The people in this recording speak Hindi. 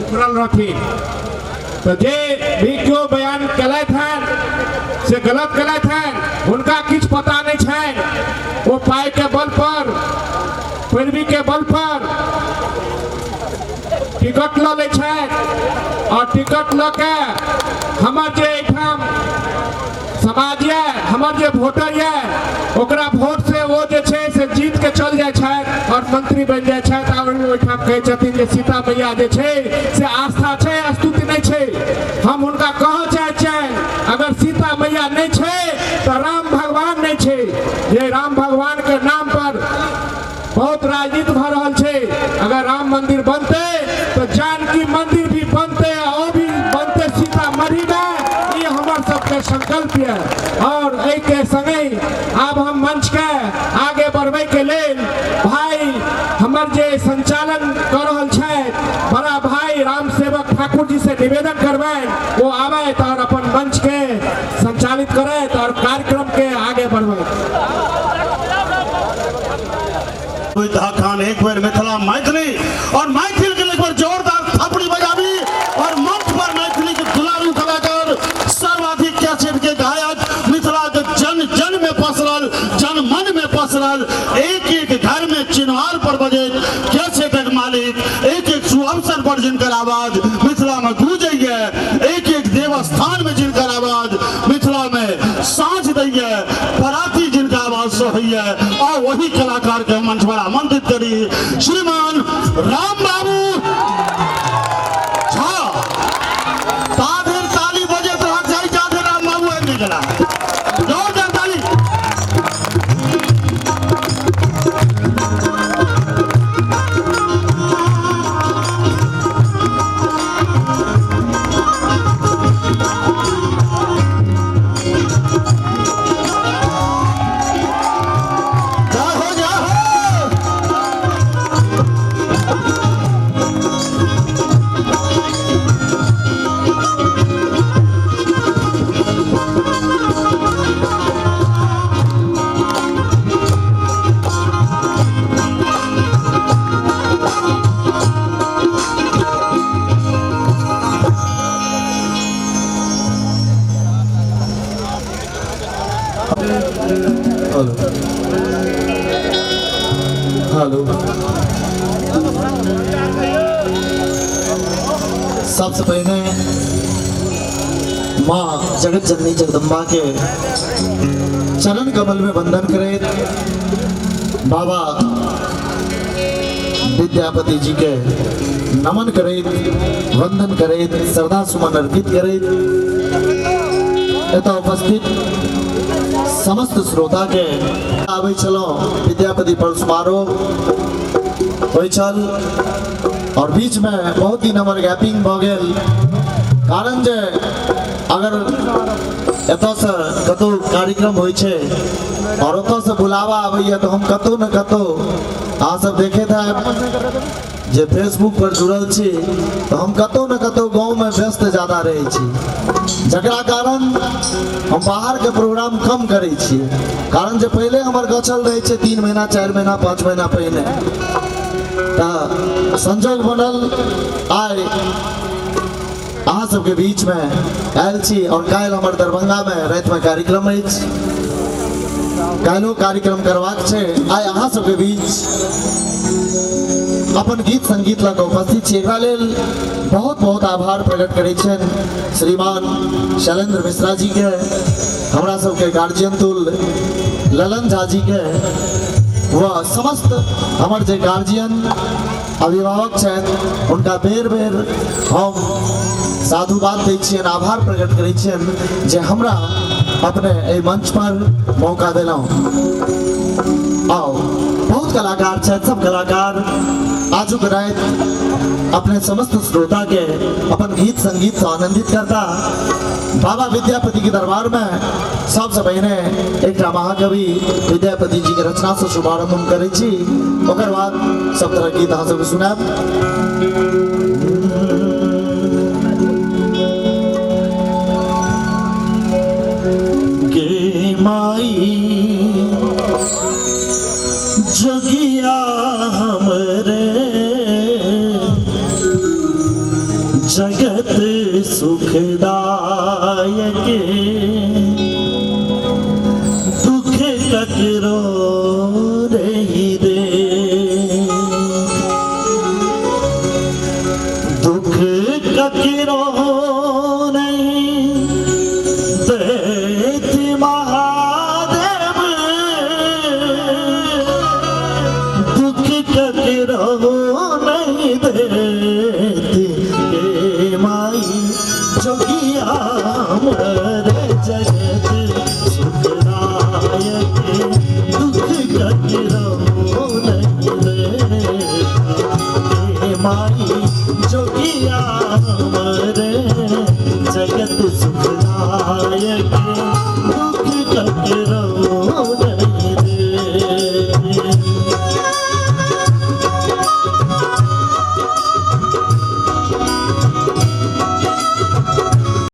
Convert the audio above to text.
उमरल रहती। तो जे भी क्यों बयान गलत है से गलत है, उनका किछ पता नहीं है। वो पाई के बल पर, पैरवी के बल पर टिकट ल ले छै और टिकट ल के हमर जे एठाम समाज ये, हमर जे वोटर ये, ओकरा वोट से वो जे छै से जीत के चल जाय छै और मंत्री बन जाय छै। और ओठाम कहै छथिन जे सीता मैया जे छै से आस्था छै, स्तुति नहीं छै। हम उनका कह चाहे छै अगर सीता मैया नहीं छै तो राम भगवान नहीं छै। ये राम भगवान के नाम पर बहुत राजनीति भ रहल छै। अगर राम मंदिर बनते तो जानकी मंदिर भी बनते और भी बनते सीतामढ़ी में। ये हमार सबके संकल्प है। और के संगे अब हम मंच के आगे बढ़वे के लेल भाई हमर जे संचालन कर रहल छै बड़ा भाई राम सेवक ठाकुर जी से निवेदन करबे वो आवे और अपन मंच के संचालित करे और कार्यक्रम के आगे बढ़वे। खान एक बार मिथिला मैथिली और मैथिल के एक बार जोरदार थापड़ी बजावी और मंच पर मैथिली के दुलारू कलाकार सर्वाधिक कैसेट के गायक मिथिला के जन जन में पसरल, जन मन में पसरल, एक एक घर में चिन्हार पर बजे कैसेट के मालिक, एक एक सुअवसर पर जिनकर आवाज मिथिला में गूंजे है, एक एक देवस्थान में जिनकर आवाज मिथिला में सांझ दी है, बराती जिनका आवाज सही है। और वही कलाकार के मंच पर आमंत्रित करी श्रीमान राम बाबू झा। ताधर ताली बजे तो हक जाई जाधर राम बाबू है निकला। जोरदार ताली। हेलो, सबसे पहले माँ जगत जननी जगदम्बा के चरण कमल में वंदन करे, बाबा विद्यापति जी के नमन करे, वंदन करे, श्रद्धा सुमन अर्पित करे। यथा उपस्थित समस्त श्रोता के आवे चलो विद्यापति पर समारोह हो चल और बीच में बहुत दिन हमारे गैपिंग भ गेल। कारण जे अगर एतऽ से कतौ कार्यक्रम होइ छै और ओतऽ से बुलावा आबैया तो हम कतौ न कतौ अहाँ सब देखे था जे फेसबुक पर जुड़ल छी तो हम कतौ न कतौ गाँव में व्यस्त ज्यादा रहे छी, जकरा कारण हम बाहर के प्रोग्राम कम करे छी। कारण जे पहले हमार गछल रहे छै 3 महीना 4 महीना 5 महीना पहले संजोग बनल आए अहाँ सबके बीच में आयल छी। और काल्हि हमर दरभंगा में रात में कार्यक्रम अछि, काल्हि कार्यक्रम करबाक छै। आइ अहाँ सबके बीच अपन गीत संगीत लग उपस्थित छी। एकरा लेल बहुत बहुत आभार प्रकट करै छन श्रीमान शैलेंद्र मिश्रा जी के, हमरा सबके गार्जियन तुल ललन झा जी के, वह समस्त हमर जे गार्जियन अभिभावक छथि उनका बेर बेर हम साधुवाद दै छियनि, आभार प्रकट करै छियनि जे हमरा अपने एहि मंच पर मौका देलहुँ। आओ बहुत कलाकार छथि, सब कलाकार आजुक राति अपने समस्त श्रोता के अपन गीत संगीत से आनंदित करता। बाबा विद्यापति के दरबार में सबसे पहले एक महाकवि विद्यापति जी के रचना से शुभारंभ हम करे छी, ओकर बाद सब तरह गीत अहाँ सबके सुनाब। गे माई जगिया हमरे जगत सुखदायक दुख ककरो नहीं दे दुख ककरो नहीं देती महादेव दुख ककरो नहीं देती माई जोगिया मरे जगत सुखदायक दुख ककरो नहीं देती माई जोगिया मरे जगत सुखदायक